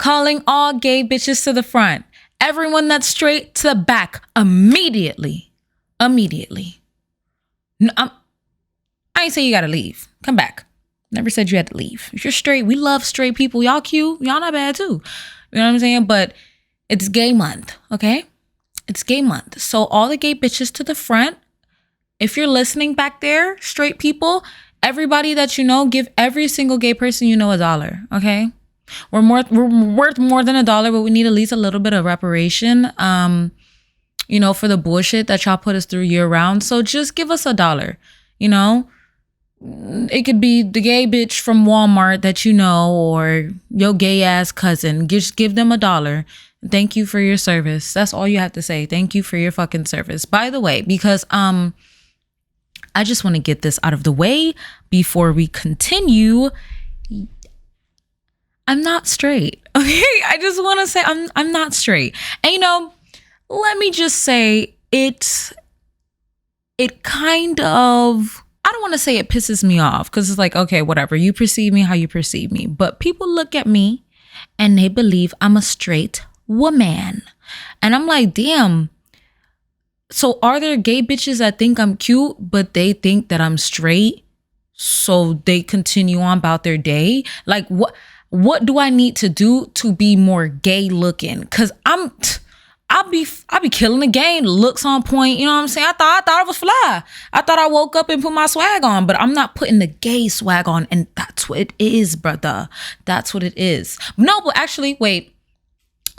calling all gay bitches to the front. Everyone that's straight to the back immediately. No, I ain't say you gotta leave. Come back. Never said you had to leave. If you're straight, we love straight people. Y'all cute. Y'all not bad too. You know what I'm saying? But it's gay month, okay? It's gay month. So all the gay bitches to the front. If you're listening back there, straight people, everybody that you know, give every single gay person you know $1, okay? We're worth more than $1, but we need at least a little bit of reparation, you know, for the bullshit that y'all put us through year round. So just give us $1, you know? It could be the gay bitch from Walmart that you know, or your gay ass cousin. Just give them $1. Thank you for your service. That's all you have to say. Thank you for your fucking service. By the way, because I just want to get this out of the way before we continue. I'm not straight. Okay, I just want to say I'm not straight. And you know, let me just say it kind of, I don't want to say it pisses me off, because it's like, okay, whatever, you perceive me how you perceive me, but people look at me and they believe I'm a straight woman. And I'm like, damn. So are there gay bitches that think I'm cute, but they think that I'm straight, so they continue on about their day? Like, what do I need to do to be more gay looking? Cause I'll be killing the game. Looks on point. You know what I'm saying? I thought I was fly. I thought I woke up and put my swag on, but I'm not putting the gay swag on. And that's what it is, brother. That's what it is. No, but actually, wait.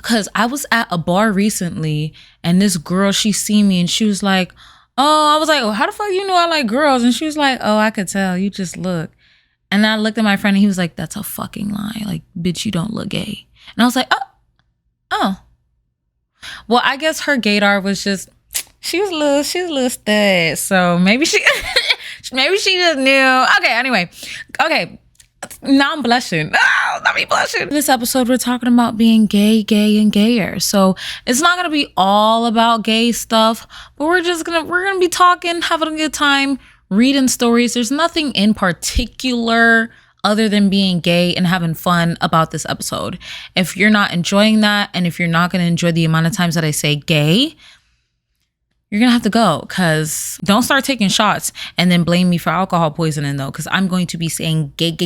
Cause I was at a bar recently and this girl, she seen me and she was like, oh, I was like, oh, how the fuck you know I like girls? And she was like, oh, I could tell. You just look. And I looked at my friend and he was like, that's a fucking lie. Like, bitch, you don't look gay. And I was like, oh. Well, I guess her gaydar was just, she was a little stud. So maybe she just knew. Okay, anyway. Okay. Now I'm blushing. Oh, not me blushing. This episode, we're talking about being gay, and gayer. So it's not gonna be all about gay stuff, but we're gonna be talking, having a good time, reading stories. There's nothing in particular other than being gay and having fun about this episode. If you're not enjoying that, and if you're not gonna enjoy the amount of times that I say gay, you're gonna have to go, because don't start taking shots and then blame me for alcohol poisoning though, because I'm going to be saying gay.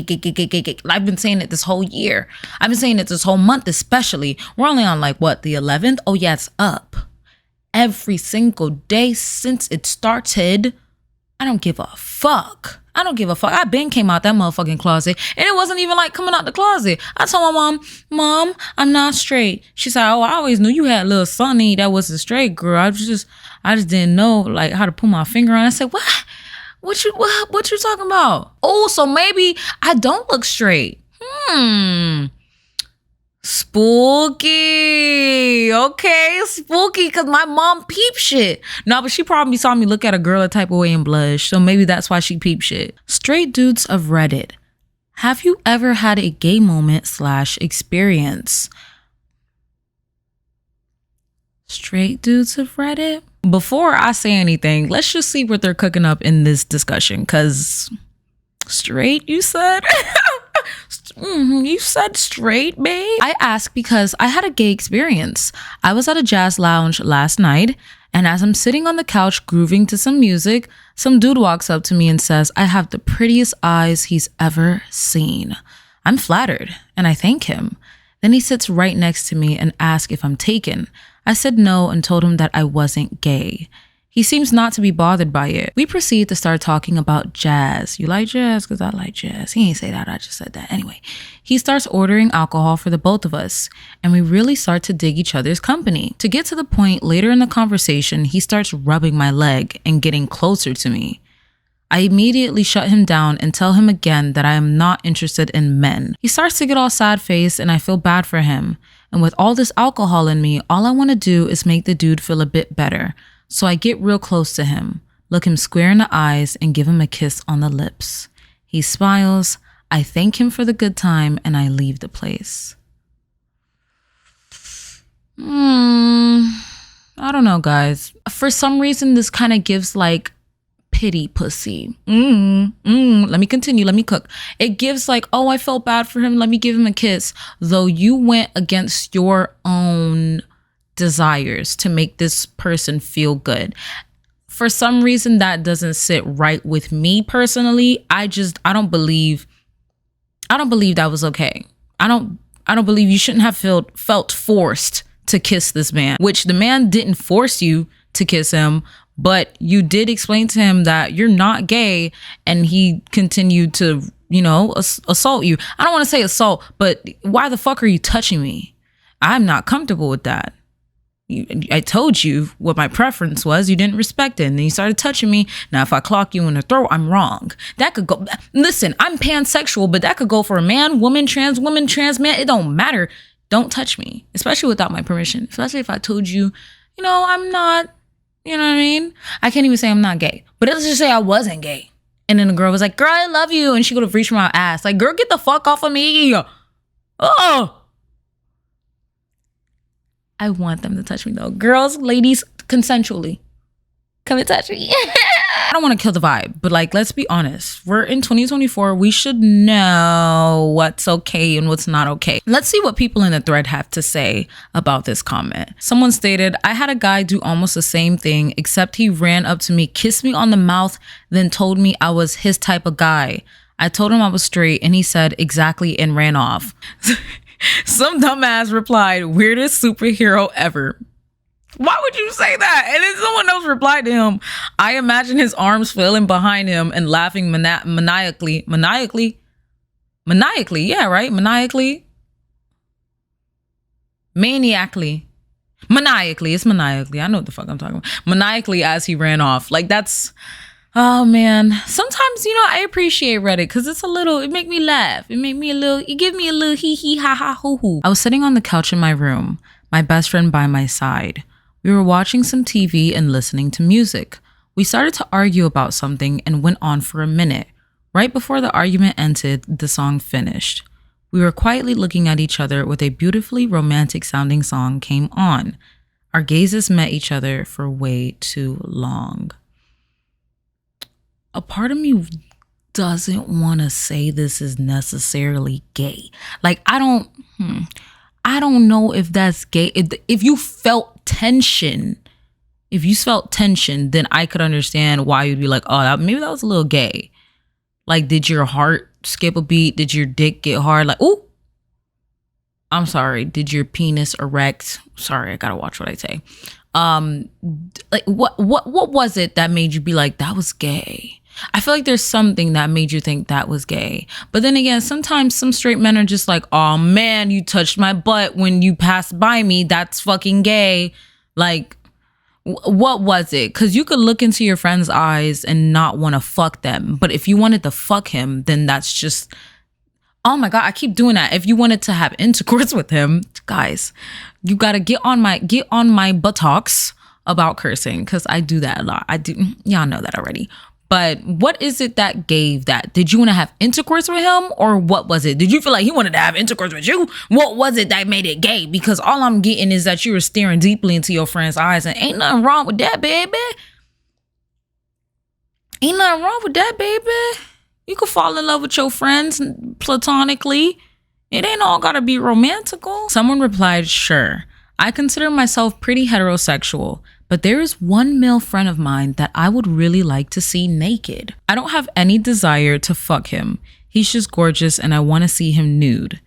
I've been saying it this whole year. I've been saying it this whole month, especially. We're only on like what, the 11th? Oh yeah, it's up. Every single day since it started. I don't give a fuck. I been came out that motherfucking closet, and it wasn't even like coming out the closet. I told my mom, I'm not straight. She said, oh, I always knew you had a little Sonny that was a straight girl. I just didn't know like how to put my finger on. I said, what you talking about? Oh, so maybe I don't look straight. Spooky. Okay, spooky, because my mom peep shit. No, but she probably saw me look at a girl a type of way and blush, so maybe that's why she peep shit. Straight dudes of Reddit. Have you ever had a gay moment / experience? Straight dudes of Reddit? Before I say anything, let's just see what they're cooking up in this discussion, because straight, you said? You said straight, babe? I ask because I had a gay experience. I was at a jazz lounge last night, and as I'm sitting on the couch grooving to some music, some dude walks up to me and says, I have the prettiest eyes he's ever seen. I'm flattered, and I thank him. Then he sits right next to me and asks if I'm taken. I said no and told him that I wasn't gay. He seems not to be bothered by it. We proceed to start talking about jazz. You like jazz? Because I like jazz. He ain't say that. I just said that. Anyway, he starts ordering alcohol for the both of us, and we really start to dig each other's company. To get to the point, later in the conversation, he starts rubbing my leg and getting closer to me. I immediately shut him down and tell him again that I am not interested in men. He starts to get all sad-faced, and I feel bad for him. And with all this alcohol in me, all I want to do is make the dude feel a bit better. So I get real close to him, look him square in the eyes, and give him a kiss on the lips. He smiles, I thank him for the good time, and I leave the place. I don't know, guys. For some reason, this kind of gives like pity pussy. Let me continue. Let me cook. It gives like, oh, I felt bad for him. Let me give him a kiss. Though you went against your own desires to make this person feel good. For some reason, that doesn't sit right with me personally. I don't believe that was okay. I don't believe you shouldn't have felt forced to kiss this man, which the man didn't force you to kiss him, but you did explain to him that you're not gay, and he continued to, assault you. I don't want to say assault, but why the fuck are you touching me? I'm not comfortable with that. I told you what my preference was. You didn't respect it. And then you started touching me. Now, if I clock you in the throat, I'm wrong. That could go. Listen, I'm pansexual, but that could go for a man, woman, trans man. It don't matter. Don't touch me, especially without my permission. Especially if I told you, I'm not, you know what I mean? I can't even say I'm not gay, but let's just say I wasn't gay. And then the girl was like, girl, I love you. And she could have reached my ass. Like, girl, get the fuck off of me. Oh. I want them to touch me though. Girls, ladies, consensually. Come and touch me. I don't want to kill the vibe, but like, let's be honest. We're in 2024. We should know what's okay and what's not okay. Let's see what people in the thread have to say about this comment. Someone stated, I had a guy do almost the same thing, except he ran up to me, kissed me on the mouth, then told me I was his type of guy. I told him I was straight and he said exactly and ran off. Some dumbass replied, weirdest superhero ever. Why would you say that? And then someone else replied to him, I imagine his arms flailing behind him and laughing maniacally. Yeah, right? Maniacally. It's maniacally. I know what the fuck I'm talking about. Maniacally as he ran off. Like that's... Oh man, sometimes, I appreciate Reddit because it make me laugh. It give me a little hee hee ha ha hoo hoo. I was sitting on the couch in my room, my best friend by my side. We were watching some TV and listening to music. We started to argue about something and went on for a minute. Right before the argument ended, the song finished. We were quietly looking at each other with a beautifully romantic sounding song came on. Our gazes met each other for way too long. A part of me doesn't want to say this is necessarily gay. Like, I don't know if that's gay. If you felt tension, then I could understand why you'd be like, oh, maybe that was a little gay. Like, did your heart skip a beat? Did your dick get hard? Like, ooh, I'm sorry. Did your penis erect? Sorry, I gotta watch what I say. Like, what was it that made you be like, that was gay? I feel like there's something that made you think that was gay. But then again, sometimes some straight men are just like, oh man, you touched my butt when you passed by me. That's fucking gay. Like, what was it? Because you could look into your friend's eyes and not want to fuck them. But if you wanted to fuck him, then that's just, oh my God, I keep doing that. If you wanted to have intercourse with him, guys, you got to get on my buttocks about cursing, because I do that a lot. I do. Y'all know that already. But what is it that gave that? Did you want to have intercourse with him, or what was it? Did you feel like he wanted to have intercourse with you? What was it that made it gay? Because all I'm getting is that you were staring deeply into your friend's eyes, and ain't nothing wrong with that, baby. Ain't nothing wrong with that, baby. You could fall in love with your friends platonically. It ain't all gotta be romantical. Someone replied, sure. I consider myself pretty heterosexual, but there is one male friend of mine that I would really like to see naked. I don't have any desire to fuck him. He's just gorgeous and I want to see him nude.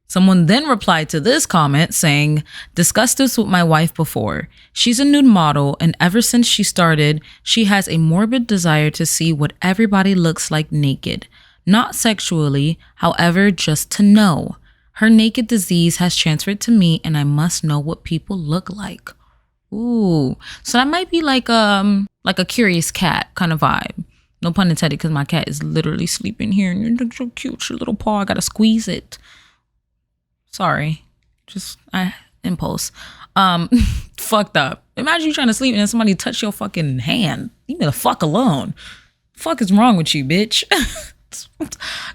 Someone then replied to this comment saying, discussed this with my wife before. She's a nude model, and ever since she started, she has a morbid desire to see what everybody looks like naked. Not sexually, however, just to know. Her naked disease has transferred to me, and I must know what people look like. Ooh, so that might be like a curious cat kind of vibe. No pun intended, because my cat is literally sleeping here, and you're so cute, your little paw. I gotta squeeze it. Sorry, impulse. Fucked up. Imagine you trying to sleep and then somebody touch your fucking hand. Leave me the fuck alone. Fuck is wrong with you, bitch?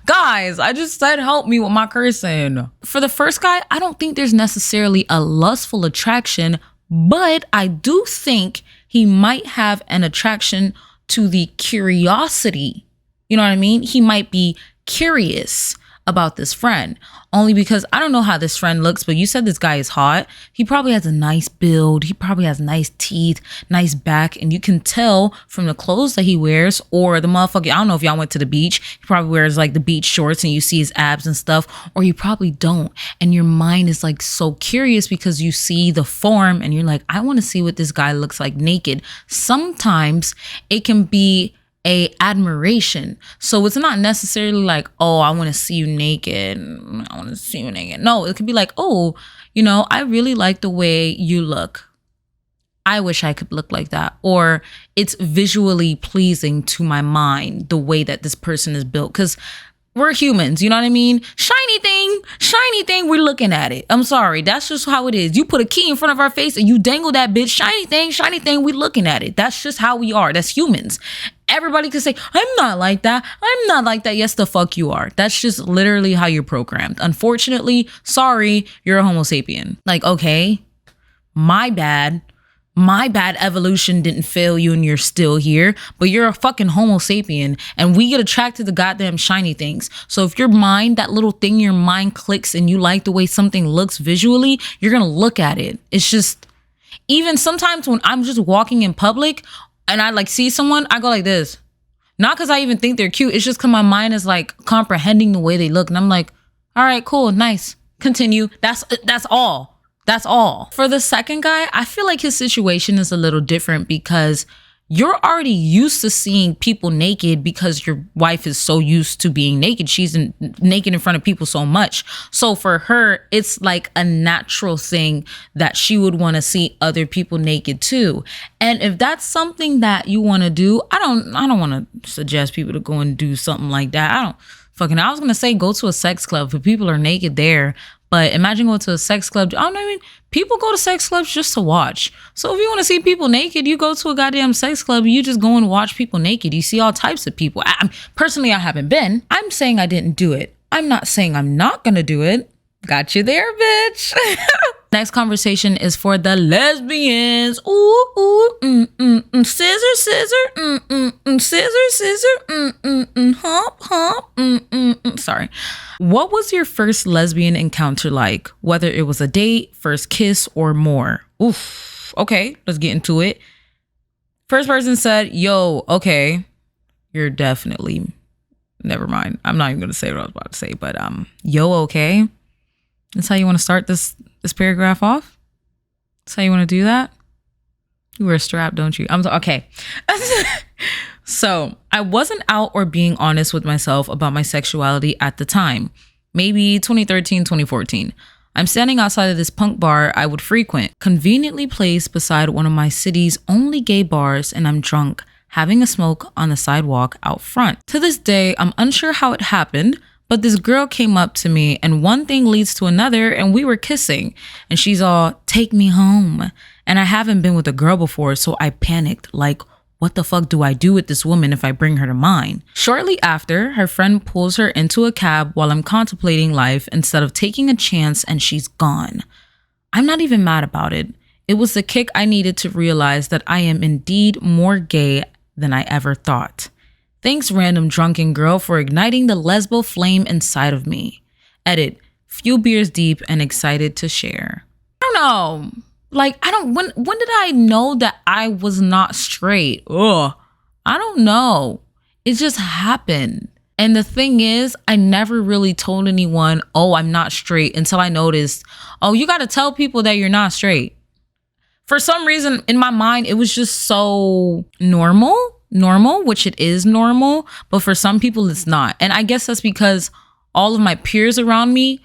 Guys, I just said help me with my cursing. For the first guy, I don't think there's necessarily a lustful attraction, but I do think he might have an attraction to the curiosity. You know what I mean? He might be curious about this friend only because I don't know how this friend looks, but you said this guy is hot. He probably has a nice build. He probably has nice teeth, nice back. And you can tell from the clothes that he wears or the motherfucker. I don't know if y'all went to the beach. He probably wears like the beach shorts and you see his abs and stuff, or you probably don't. And your mind is like so curious because you see the form and you're like, I want to see what this guy looks like naked. Sometimes it can be a admiration. So it's not necessarily like, oh, I want to see you naked. I want to see you naked. No, it could be like, oh, I really like the way you look. I wish I could look like that. Or it's visually pleasing to my mind, the way that this person is built. Because we're humans, you know what I mean? Shiny thing, we're looking at it. I'm sorry, that's just how it is. You put a key in front of our face and you dangle that bitch, shiny thing, we're looking at it. That's just how we are. That's humans. Everybody can say, I'm not like that. Yes, the fuck you are. That's just literally how you're programmed. Unfortunately, sorry, you're a Homo sapien. Like, okay, my bad. Evolution didn't fail you and you're still here, but you're a fucking Homo sapien and we get attracted to goddamn shiny things. So if your mind, that little thing, your mind clicks and you like the way something looks visually, you're going to look at it. It's just, even sometimes when I'm just walking in public and I like see someone, I go like this. Not because I even think they're cute. It's just because my mind is like comprehending the way they look. And I'm like, all right, cool, nice. Continue. That's all. That's all. For the second guy, I feel like his situation is a little different because you're already used to seeing people naked because your wife is so used to being naked. She's naked in front of people so much. So for her, it's like a natural thing that she would want to see other people naked too. And if that's something that you want to do, I don't want to suggest people to go and do something like that. I was going to say go to a sex club, but people are naked there. But imagine going to a sex club. People go to sex clubs just to watch. So if you want to see people naked, you go to a goddamn sex club and you just go and watch people naked. You see all types of people. Personally, I haven't been. I'm saying I didn't do it. I'm not saying I'm not going to do it. Got you there, bitch. Next conversation is for the lesbians. Scissor, hump. Sorry. What was your first lesbian encounter like? Whether it was a date, first kiss, or more? Oof. Okay, let's get into it. First person said, yo, okay, you're definitely, never mind. I'm not even going to say what I was about to say, but yo, okay. That's how you want to start this paragraph off? That's how you want to do that? You wear a strap, don't you? Okay. So I wasn't out or being honest with myself about my sexuality at the time. Maybe 2013, 2014. I'm standing outside of this punk bar I would frequent, conveniently placed beside one of my city's only gay bars, and I'm drunk, having a smoke on the sidewalk out front. To this day, I'm unsure how it happened, but this girl came up to me and one thing leads to another and we were kissing and she's all, take me home. And I haven't been with a girl before, so I panicked, like, what the fuck do I do with this woman if I bring her to mine? Shortly after, her friend pulls her into a cab while I'm contemplating life instead of taking a chance and she's gone. I'm not even mad about it. It was the kick I needed to realize that I am indeed more gay than I ever thought. Thanks, random drunken girl, for igniting the lesbo flame inside of me. Edit, few beers deep and excited to share. I don't know. When did I know that I was not straight? I don't know. It just happened. And the thing is, I never really told anyone, oh, I'm not straight, until I noticed, oh, you got to tell people that you're not straight. For some reason, in my mind, it was just so normal, which it is normal, but for some people it's not. And I guess that's because all of my peers around me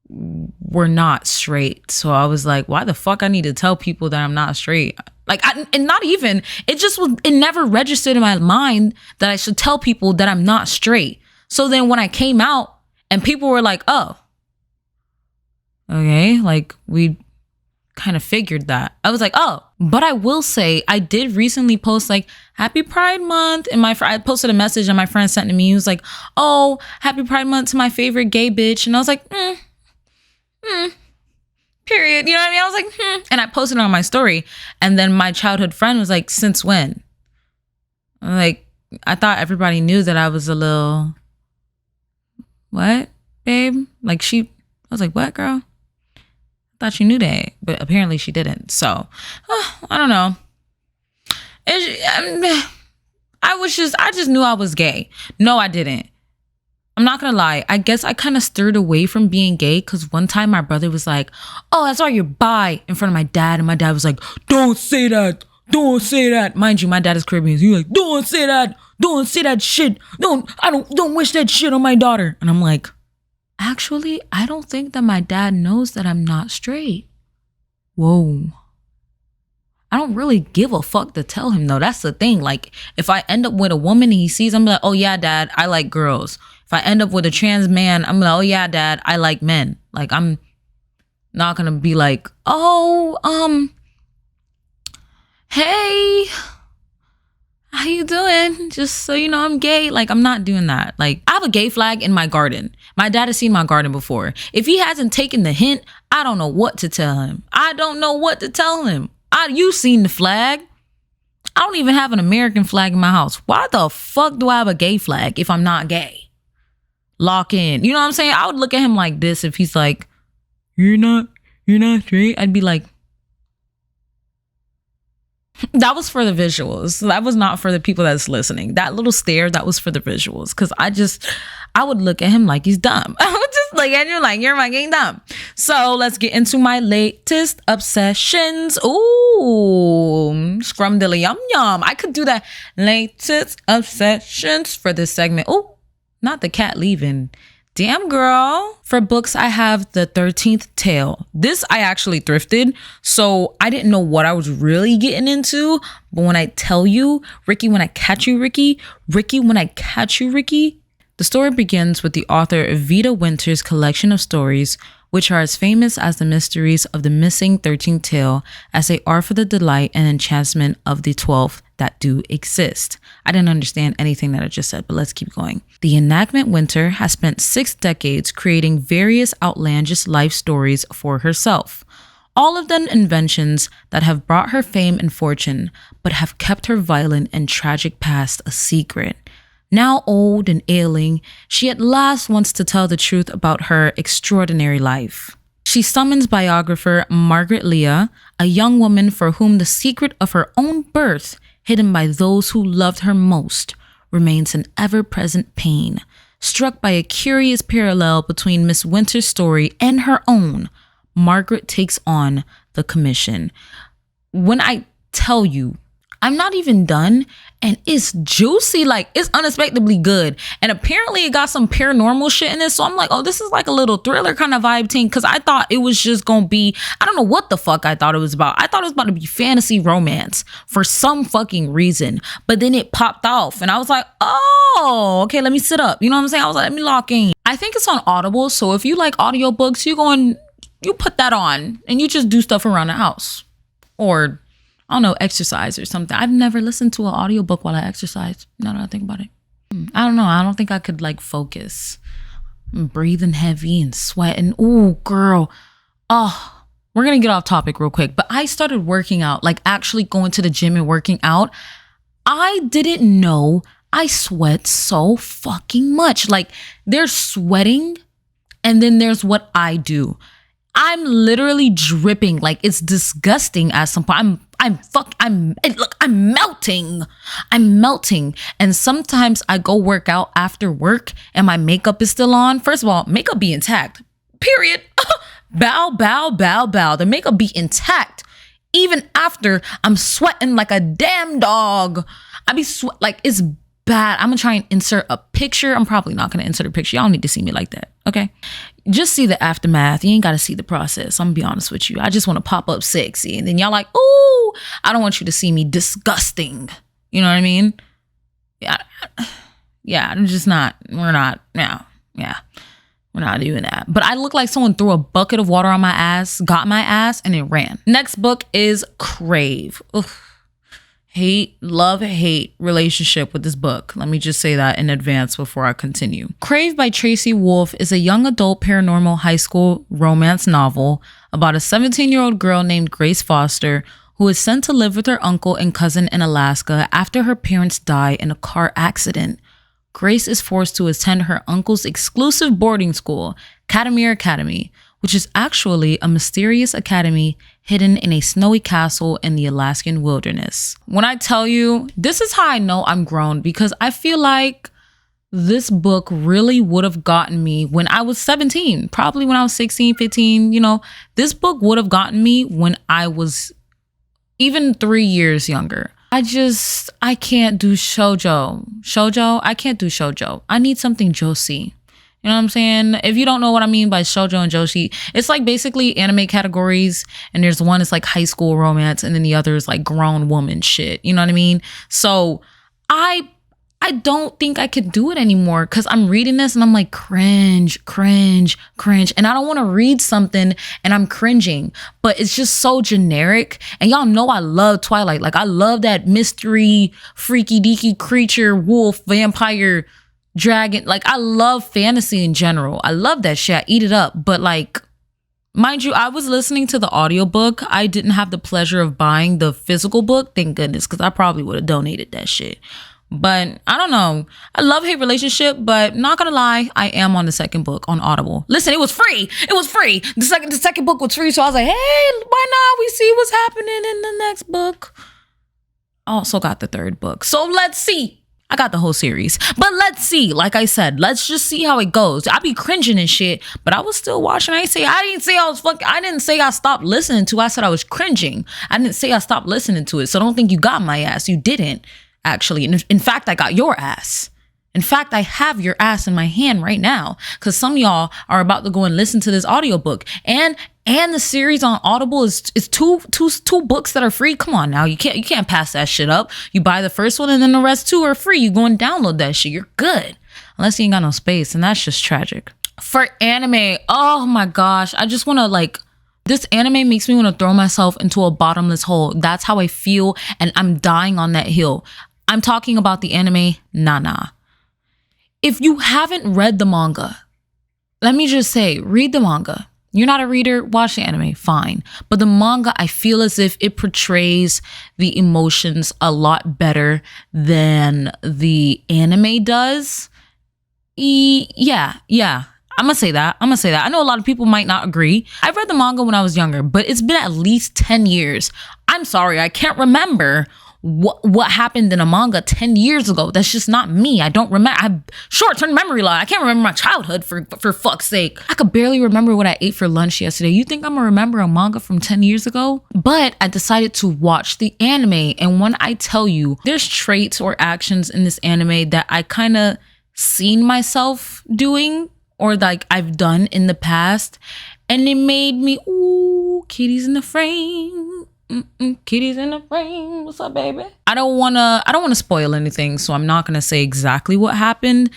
were not straight. So I was like, why the fuck I need to tell people that I'm not straight? It never registered in my mind that I should tell people that I'm not straight. So then when I came out and people were like, oh, okay, like we kind of figured that. I was like, oh, but I will say I did recently post like Happy Pride Month, and I posted a message and my friend sent to me. He was like, oh, Happy Pride Month to my favorite gay bitch. And I was like, period. You know what I mean? I was like, and I posted it on my story. And then my childhood friend was like, since when? Like, I thought everybody knew that I was a little, what, babe? Like I was like, what, girl? I thought you knew that, but apparently she didn't. So, I don't know. I just knew I was gay. No, I didn't. I'm not gonna lie. I guess I kind of stirred away from being gay because one time my brother was like, oh, I saw you're bi in front of my dad. And my dad was like, don't say that. Don't say that. Mind you, my dad is Caribbean. So he's like, don't say that. Don't say that shit. Don't wish that shit on my daughter. And I'm like, actually, I don't think that my dad knows that I'm not straight. Whoa. I don't really give a fuck to tell him though. That's the thing. Like, if I end up with a woman and he sees, I'm like, oh yeah, dad, I like girls. If I end up with a trans man, I'm like, oh yeah, dad, I like men. Like, I'm not gonna be like, oh, hey, how you doing? Just so you know, I'm gay. Like, I'm not doing that. Like, I have a gay flag in my garden. My dad has seen my garden before. If he hasn't taken the hint, I don't know what to tell him. You seen the flag. I don't even have an American flag in my house. Why the fuck do I have a gay flag if I'm not gay? Lock in. You know what I'm saying? I would look at him like this if he's like, you're not straight. I'd be like, that was for the visuals. That was not for the people that's listening. That little stare, that was for the visuals. Cause I would look at him like he's dumb. I would just look at you like you're fucking dumb. So let's get into my latest obsessions. Ooh, scrum dilly yum yum. I could do that. Latest obsessions for this segment. Ooh, not the cat leaving. Damn, girl. For books, I have The 13th Tale. This I actually thrifted, so I didn't know what I was really getting into. But when I tell you, Ricky, when I catch you, Ricky, Ricky, when I catch you, Ricky. The story begins with the author Vida Winter's collection of stories, which are as famous as the mysteries of the missing 13th tale as they are for the delight and enchantment of the 12th that do exist. I didn't understand anything that I just said, but let's keep going. The enactment Winter has spent 6 decades creating various outlandish life stories for herself. All of them inventions that have brought her fame and fortune, but have kept her violent and tragic past a secret. Now old and ailing, she at last wants to tell the truth about her extraordinary life. She summons biographer Margaret Leah, a young woman for whom the secret of her own birth, hidden by those who loved her most, remains an ever-present pain. Struck by a curious parallel between Miss Winter's story and her own, Margaret takes on the commission. When I tell you, I'm not even done, and it's juicy, like it's unexpectedly good. And apparently it got some paranormal shit in it. So I'm like, oh, this is like a little thriller kind of vibe thing. Cause I thought it was just gonna be, I don't know what the fuck I thought it was about. I thought it was about to be fantasy romance for some fucking reason. But then it popped off and I was like, oh, okay, let me sit up. You know what I'm saying? I was like, let me lock in. I think it's on Audible. So if you like audiobooks, you put that on and you just do stuff around the house. Or I don't know, exercise or something. I've never listened to an audiobook while I exercise. Now that I think about it. I don't know. I don't think I could like focus. I'm breathing heavy and sweating. Ooh, girl. Oh, we're going to get off topic real quick. But I started working out, like actually going to the gym and working out. I didn't know I sweat so fucking much. Like there's sweating and then there's what I do. I'm literally dripping. Like it's disgusting at some point. I'm melting. I'm melting. And sometimes I go work out after work and my makeup is still on. First of all, makeup be intact. Period. Bow. The makeup be intact. Even after I'm sweating like a damn dog. I be like it's bad. I'm gonna try and insert a picture. I'm probably not gonna insert a picture. Y'all need to see me like that. Okay. Just see the aftermath. You ain't got to see the process. I'm gonna be honest with you. I just want to pop up sexy. And then y'all like, ooh, I don't want you to see me disgusting. You know what I mean? Yeah, I'm just not, we're not doing that. But I look like someone threw a bucket of water on my ass, got my ass, and it ran. Next book is Crave. Ugh. Love-hate relationship with this book. Let me just say that in advance before I continue. Crave by Tracy Wolff is a young adult paranormal high school romance novel about a 17-year-old girl named Grace Foster who is sent to live with her uncle and cousin in Alaska after her parents die in a car accident. Grace is forced to attend her uncle's exclusive boarding school, Katamir Academy, which is actually a mysterious academy hidden in a snowy castle in the Alaskan wilderness. When I tell you, this is how I know I'm grown, because I feel like this book really would have gotten me when I was 17, probably when I was 16, 15, this book would have gotten me when I was even 3 years younger. I can't do shoujo. I can't do shoujo. I need something joshi. You know what I'm saying? If you don't know what I mean by shoujo and joshi, it's like basically anime categories, and there's one is like high school romance, and then the other is like grown woman shit. You know what I mean? So I don't think I could do it anymore, because I'm reading this and I'm like, cringe. And I don't want to read something and I'm cringing, but it's just so generic. And y'all know I love Twilight. Like, I love that mystery, freaky deaky creature, wolf, vampire, dragon. Like, I love fantasy in general. I love that shit. I eat it up. But like, mind you, I was listening to the audiobook. I didn't have the pleasure of buying the physical book. Thank goodness, because I probably would have donated that shit. But I don't know. I love-hate relationship, but not gonna lie, I am on the second book on Audible. Listen, it was free. The second book was free, so I was like, hey, why not? We see what's happening in the next book. I also got the third book. So let's see. I got the whole series. But let's see. Like I said, let's just see how it goes. I be cringing and shit, but I was still watching. I didn't say I stopped listening to it. I said I was cringing. I didn't say I stopped listening to it. So don't think you got my ass. You didn't. Actually, in fact, I got your ass. In fact, I have your ass in my hand right now, because some of y'all are about to go and listen to this audiobook. And the series on Audible is two books that are free. Come on now, you can't pass that shit up. You buy the first one and then the rest two are free. You go and download that shit. You're good, unless you ain't got no space, and that's just tragic. For anime, oh my gosh, I just want to this anime makes me want to throw myself into a bottomless hole. That's how I feel, and I'm dying on that hill. I'm talking about the anime Nana. If you haven't read the manga, let me just say, read the manga. You're not a reader, watch the anime, fine. But the manga, I feel as if it portrays the emotions a lot better than the anime does. Yeah. I'm gonna say that. I know a lot of people might not agree. I read the manga when I was younger, but it's been at least 10 years. I'm sorry, I can't remember what happened in a manga 10 years ago. That's just not me. I don't remember. I have short-term memory loss. I can't remember my childhood for fuck's sake. I could barely remember what I ate for lunch yesterday. You think I'm gonna remember a manga from 10 years ago? But I decided to watch the anime, and when I tell you, there's traits or actions in this anime that I kind of seen myself doing, or like I've done in the past, and it made me, ooh, kitties in the frame. Kitties in the frame. What's up, baby? I don't want to spoil anything, so I'm not going to say exactly what happened,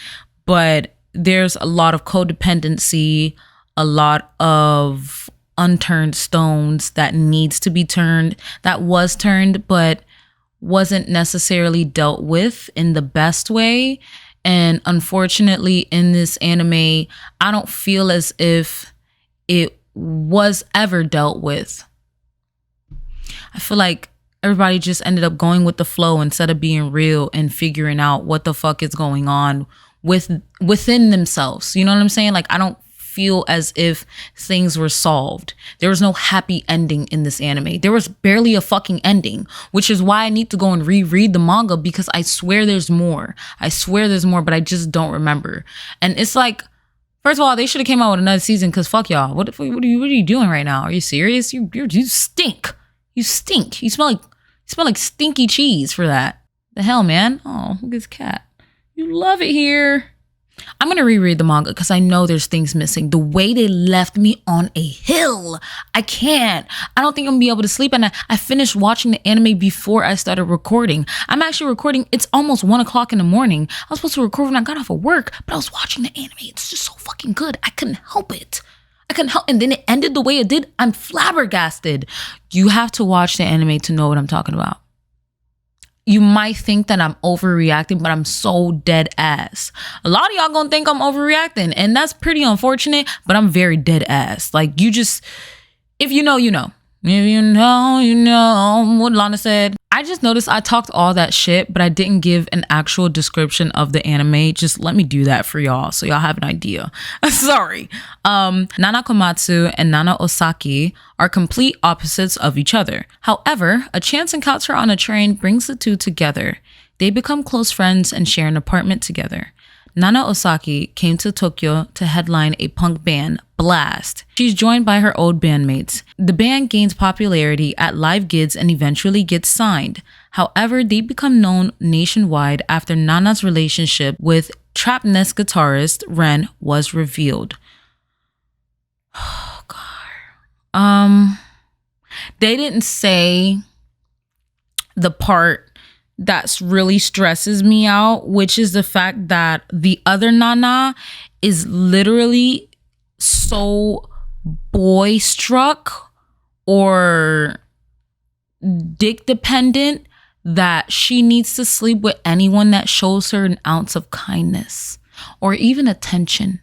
but there's a lot of codependency, a lot of unturned stones that needs to be turned, that was turned, but wasn't necessarily dealt with in the best way. And unfortunately, in this anime, I don't feel as if it was ever dealt with. I feel like everybody just ended up going with the flow instead of being real and figuring out what the fuck is going on within themselves. You know what I'm saying? Like, I don't feel as if things were solved. There was no happy ending in this anime. There was barely a fucking ending, which is why I need to go and reread the manga, because I swear there's more. But I just don't remember. And it's like, first of all, they should have came out with another season, because fuck y'all. What are you doing right now? Are you serious? You stink. You stink. You smell like stinky cheese for that. The hell, man? Oh, look at this cat. You love it here. I'm going to reread the manga because I know there's things missing. The way they left me on a hill. I can't. I don't think I'm going to be able to sleep. And I finished watching the anime before I started recording. I'm actually recording. It's almost 1 o'clock in the morning. I was supposed to record when I got off of work, but I was watching the anime. It's just so fucking good. I couldn't help it. And then it ended the way it did. I'm flabbergasted. You have to watch the anime to know what I'm talking about. You might think that I'm overreacting, but I'm so dead ass. A lot of y'all gonna think I'm overreacting, and that's pretty unfortunate, but I'm very dead ass. Like, you just, if you know, you know. If you know, you know. What Lana said. I just noticed I talked all that shit, but I didn't give an actual description of the anime. Just let me do that for y'all so y'all have an idea. Sorry. Nana Komatsu and Nana Osaki are complete opposites of each other. However, a chance encounter on a train brings the two together. They become close friends and share an apartment together. Nana Osaki came to Tokyo to headline a punk band, Blast. She's joined by her old bandmates. The band gains popularity at live gigs and eventually gets signed. However, they become known nationwide after Nana's relationship with Trapnest guitarist Ren was revealed. Oh, God. They didn't say the part that really stresses me out, which is the fact that the other Nana is literally so boy struck or dick dependent that she needs to sleep with anyone that shows her an ounce of kindness or even attention.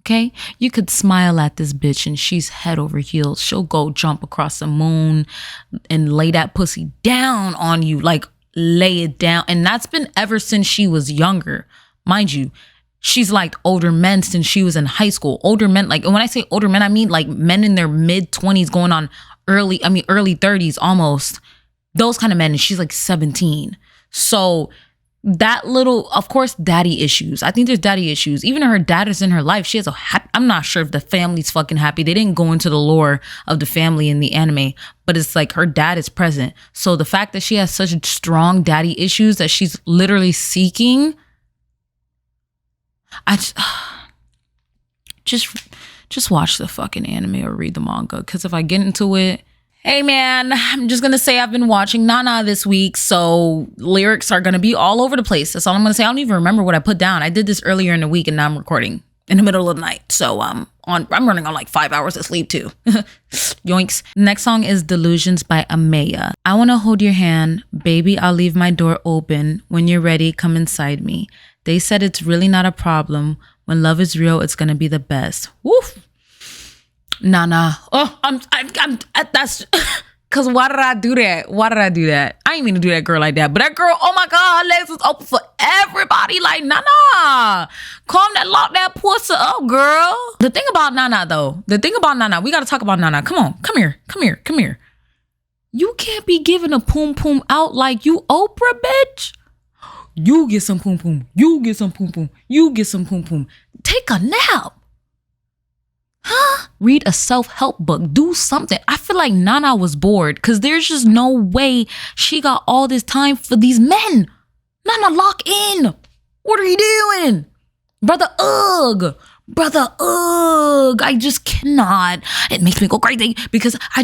Okay? You could smile at this bitch and she's head over heels. She'll go jump across the moon and lay that pussy down on you, like lay it down. And that's been ever since she was younger. Mind you, she's liked older men since she was in high school. Older men, like, and when I say older men, I mean like men in their mid 20s going on early 30s almost. Those kind of men. And she's like 17. So that little, of course, daddy issues. I think there's daddy issues. Even her dad is in her life. She has I'm not sure if the family's fucking happy. They didn't go into the lore of the family in the anime, but it's like her dad is present. So the fact that she has such strong daddy issues that she's literally seeking, just watch the fucking anime or read the manga. Because if I get into it, hey man, I'm just gonna say I've been watching Nana this week, so lyrics are gonna be all over the place. That's all I'm gonna say. I don't even remember what I put down. I did this earlier in the week and now I'm recording in the middle of the night. So I'm running on like 5 hours of sleep too. Yoinks. Next song is Delusions by Amaya. I wanna hold your hand, baby, I'll leave my door open. When you're ready, come inside me. They said it's really not a problem. When love is real, it's gonna be the best. Woof. Nana. Oh, I'm that's because why did I do that? I didn't mean to do that girl like that. But that girl, oh my God, her legs was open for everybody. Like, Nana, lock that pussy up, girl. The thing about Nana, we got to talk about Nana. Come on, come here. You can't be giving a poom poom out like you Oprah, bitch. You get some poom poom. You get some poom poom. You get some poom poom. Take a nap. Huh? Read a self-help book. Do something. I feel like Nana was bored because there's just no way she got all this time for these men. Nana, lock in. What are you doing? Brother Ugh. I just cannot. It makes me go crazy because I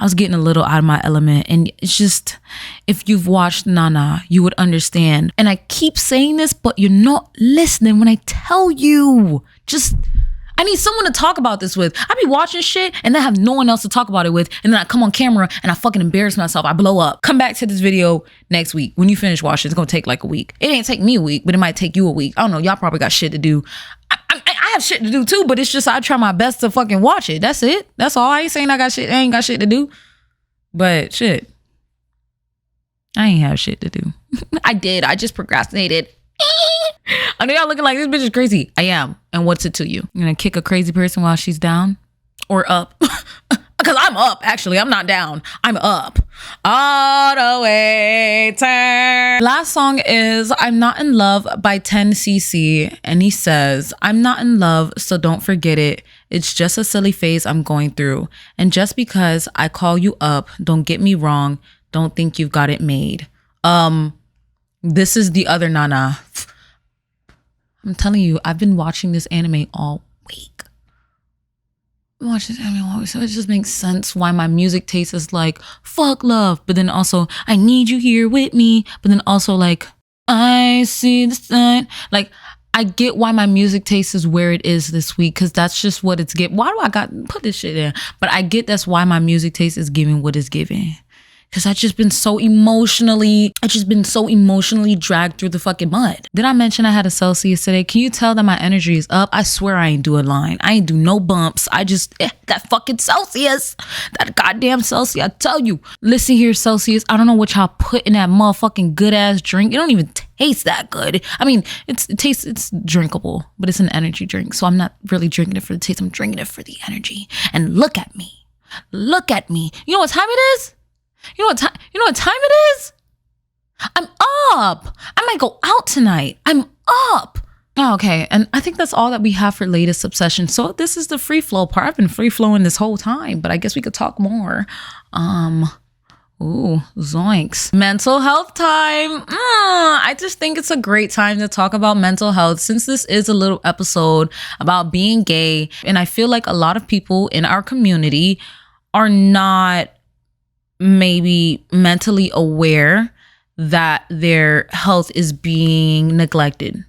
was getting a little out of my element. And it's just, if you've watched Nana, you would understand. And I keep saying this, but you're not listening when I tell you. I need someone to talk about this with. I be watching shit and then have no one else to talk about it with. And then I come on camera and I fucking embarrass myself. I blow up. Come back to this video next week. When you finish watching, it's going to take like a week. It ain't take me a week, but it might take you a week. I don't know. Y'all probably got shit to do. I have shit to do too, but it's just I try my best to fucking watch it. That's it. That's all. I ain't saying I ain't got shit to do. But shit. I ain't have shit to do. I did. I just procrastinated. I know y'all looking like this bitch is crazy. I am. And what's it to you? I'm gonna kick a crazy person while she's down or up? Because I'm up, actually. I'm not down. I'm up. All the way turn. Last song is I'm Not in Love by 10cc. And he says, I'm not in love, so don't forget it. It's just a silly phase I'm going through. And just because I call you up, don't get me wrong, don't think you've got it made. This is the other Nana. I'm telling you, I've been watching this anime all week. So it just makes sense why my music taste is like, fuck love. But then also, I need you here with me. But then also like, I see the sun. Like, I get why my music taste is where it is this week. Because that's just what it's giving. Why do I put this shit in? But I get that's why my music taste is giving what it's giving. Because I just been so emotionally dragged through the fucking mud. Did I mention I had a Celsius today? Can you tell that my energy is up? I swear I ain't do a line. I ain't do no bumps. I just, that fucking Celsius. That goddamn Celsius. I tell you. Listen here, Celsius. I don't know what y'all put in that motherfucking good ass drink. It don't even taste that good. I mean, it's drinkable, but it's an energy drink. So I'm not really drinking it for the taste. I'm drinking it for the energy. And look at me. Look at me. You know what time it is? You know what time it is? I'm up. I might go out tonight. I'm up. Oh, okay. And I think that's all that we have for latest obsession. So this is the free flow part. I've been free flowing this whole time, but I guess we could talk more. Ooh, zoinks. Mental health time. I just think it's a great time to talk about mental health since this is a little episode about being gay. And I feel like a lot of people in our community are not maybe mentally aware that their health is being neglected,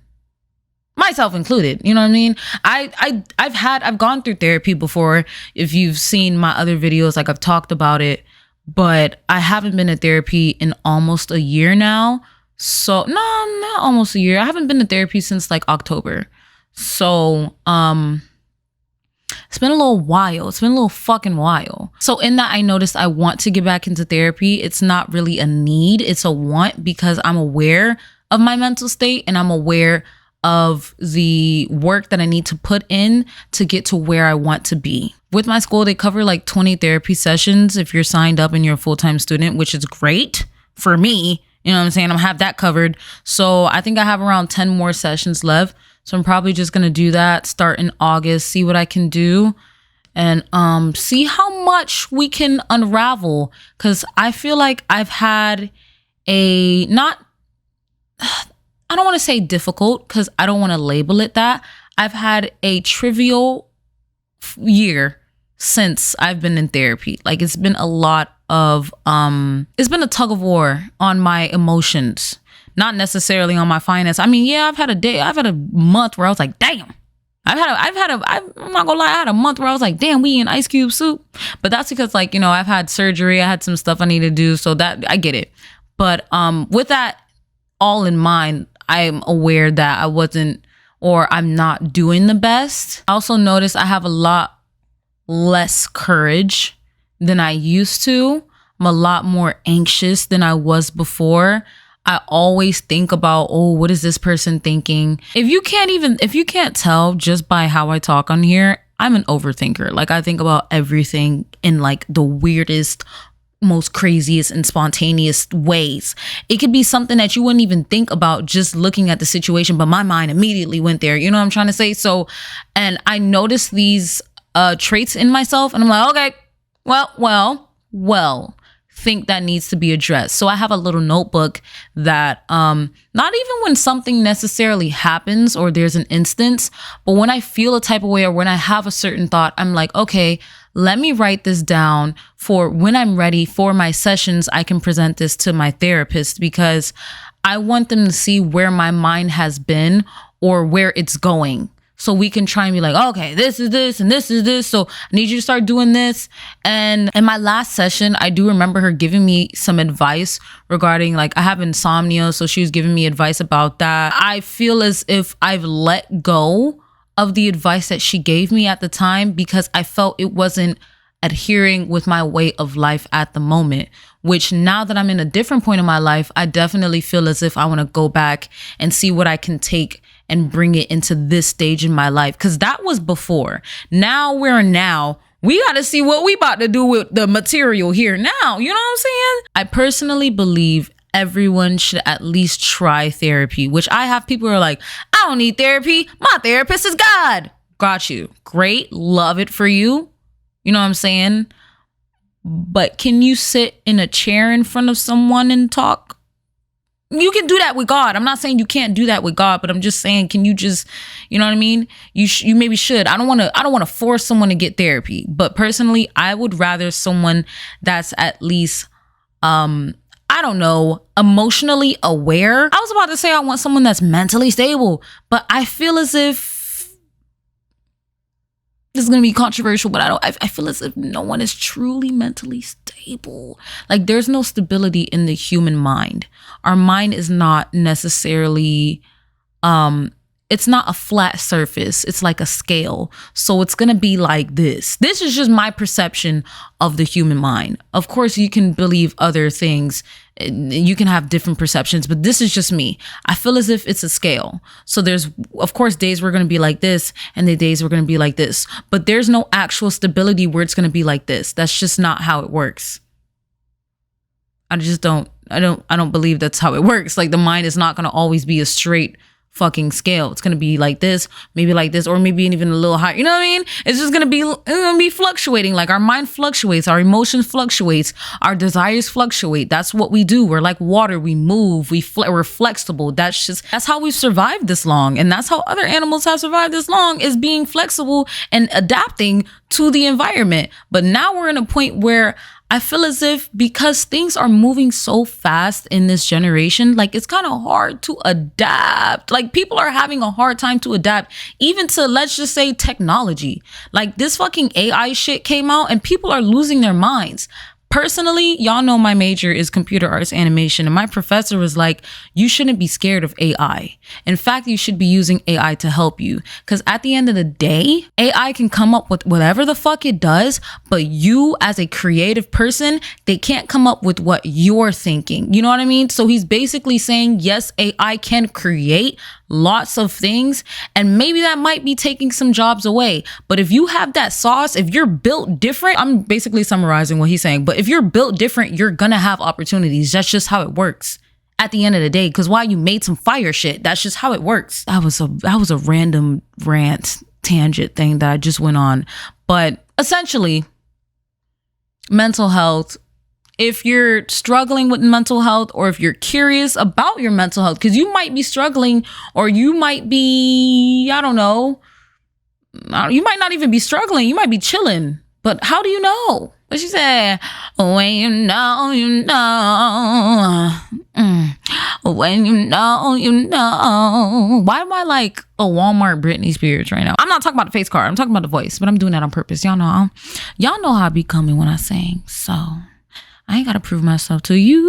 myself included. You know what I mean? I've gone through therapy before. If you've seen my other videos, like I've talked about it, but I haven't been to therapy in almost a year now. So no, not almost a year. I haven't been to therapy since like October. So it's been a little while. It's been a little fucking while. So in that, I noticed I want to get back into therapy. It's not really a need. It's a want because I'm aware of my mental state and I'm aware of the work that I need to put in to get to where I want to be. With my school, they cover like 20 therapy sessions if you're signed up and you're a full-time student, which is great for me. You know what I'm saying? I'm gonna have that covered. So I think I have around 10 more sessions left. So I'm probably just going to do that, start in August, see what I can do and see how much we can unravel. Because I feel like I've had I don't want to say difficult because I don't want to label it that. I've had a trivial year since I've been in therapy. Like it's been a lot of, it's been a tug of war on my emotions. Not necessarily on my finance. I mean, yeah, I've had a month where I was like, damn. I'm not gonna lie, I had a month where I was like, damn, we eating Ice Cube soup. But that's because like, you know, I've had surgery. I had some stuff I need to do. So that I get it. But with that all in mind, I'm aware that I'm not doing the best. I also noticed I have a lot less courage than I used to. I'm a lot more anxious than I was before. I always think about, oh, what is this person thinking? If you can't tell just by how I talk on here, I'm an overthinker. Like I think about everything in like the weirdest, most craziest and spontaneous ways. It could be something that you wouldn't even think about just looking at the situation, but my mind immediately went there. You know what I'm trying to say? So, and I noticed these traits in myself and I'm like, okay, well, think that needs to be addressed. So I have a little notebook that not even when something necessarily happens or there's an instance, but when I feel a type of way or when I have a certain thought, I'm like, okay, let me write this down for when I'm ready for my sessions. I can present this to my therapist because I want them to see where my mind has been or where it's going. So we can try and be like, okay, this is this and this is this. So I need you to start doing this. And in my last session, I do remember her giving me some advice regarding like, I have insomnia. So she was giving me advice about that. I feel as if I've let go of the advice that she gave me at the time because I felt it wasn't adhering with my way of life at the moment, which now that I'm in a different point in my life, I definitely feel as if I want to go back and see what I can take and bring it into this stage in my life. Cause that was before. Now we got to see what we about to do with the material here now. You know what I'm saying? I personally believe everyone should at least try therapy, which I have people who are like, I don't need therapy. My therapist is God. Got you. Great. Love it for you. You know what I'm saying? But can you sit in a chair in front of someone and talk? You can do that with God. I'm not saying you can't do that with God, but I'm just saying, can you just, you know what I mean? You maybe should. I don't want to force someone to get therapy, but personally, I would rather someone that's at least, I don't know, emotionally aware. I was about to say I want someone that's mentally stable, but I feel as if this is going to be controversial, but I feel as if no one is truly mentally stable. Like there's no stability in the human mind. Our mind is not necessarily, it's not a flat surface. It's like a scale. So it's going to be like this. This is just my perception of the human mind. Of course, you can believe other things. You can have different perceptions, but this is just me. I feel as if it's a scale. So there's, of course, days we're going to be like this and the days we're going to be like this. But there's no actual stability where it's going to be like this. That's just not how it works. I don't believe that's how it works. Like the mind is not going to always be a straight fucking scale. It's gonna be like this, maybe like this, or maybe even a little higher. You know what I mean? It's just gonna be fluctuating. Like our mind fluctuates, our emotions fluctuates, our desires fluctuate. That's what we do. We're like water. We move. We're flexible. That's how we've survived this long, and that's how other animals have survived this long, is being flexible and adapting to the environment. But now we're in a point where I feel as if, because things are moving so fast in this generation, like it's kind of hard to adapt. Like people are having a hard time to adapt, even to, let's just say, technology. Like this fucking AI shit came out and people are losing their minds. Personally, y'all know my major is computer arts animation, and my professor was like, you shouldn't be scared of AI. In fact, you should be using AI to help you, because at the end of the day, AI can come up with whatever the fuck it does, but you as a creative person, they can't come up with what you're thinking. You know what I mean? So he's basically saying, yes, AI can create lots of things, and maybe that might be taking some jobs away. But if you have that sauce, if you're built different, I'm basically summarizing what he's saying, but if you're built different, you're gonna have opportunities. That's just how it works at the end of the day. Because while you made some fire shit, that's just how it works. That was a random rant tangent thing that I just went on. But essentially, mental health, if you're struggling with mental health, or if you're curious about your mental health, because you might be struggling, or you might be, I don't know, you might not even be struggling. You might be chilling. But how do you know? What she said? When you know, you know. When you know, you know. Why am I like a Walmart Britney Spears right now? I'm not talking about the face card. I'm talking about the voice, but I'm doing that on purpose. Y'all know how I be coming when I sing. So I ain't gotta prove myself to you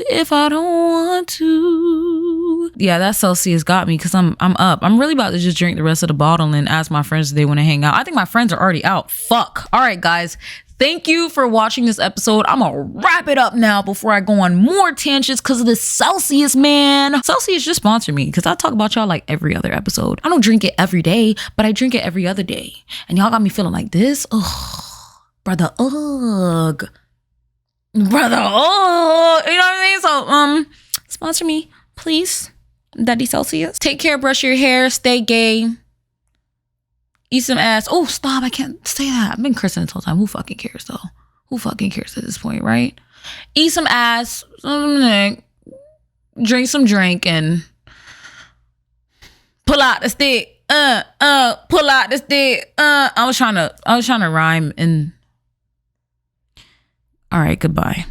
if I don't want to. Yeah, that Celsius got me, because I'm up. I'm really about to just drink the rest of the bottle and ask my friends if they want to hang out. I think my friends are already out. Fuck. All right, guys. Thank you for watching this episode. I'm gonna wrap it up now before I go on more tangents because of this Celsius, man. Celsius just sponsored me, because I talk about y'all like every other episode. I don't drink it every day, but I drink it every other day. And y'all got me feeling like this. Ugh. Brother, ugh. Brother, ugh. You know what I mean? So, sponsor me, please. Daddy Celsius. Take care, brush your hair, stay gay. Eat some ass. Oh, stop. I can't say that. I've been cursing this whole time. Who fucking cares, though? Who fucking cares at this point, right? Eat some ass. Drink some drink and pull out the stick. Pull out the stick. I was trying to rhyme and all right, goodbye.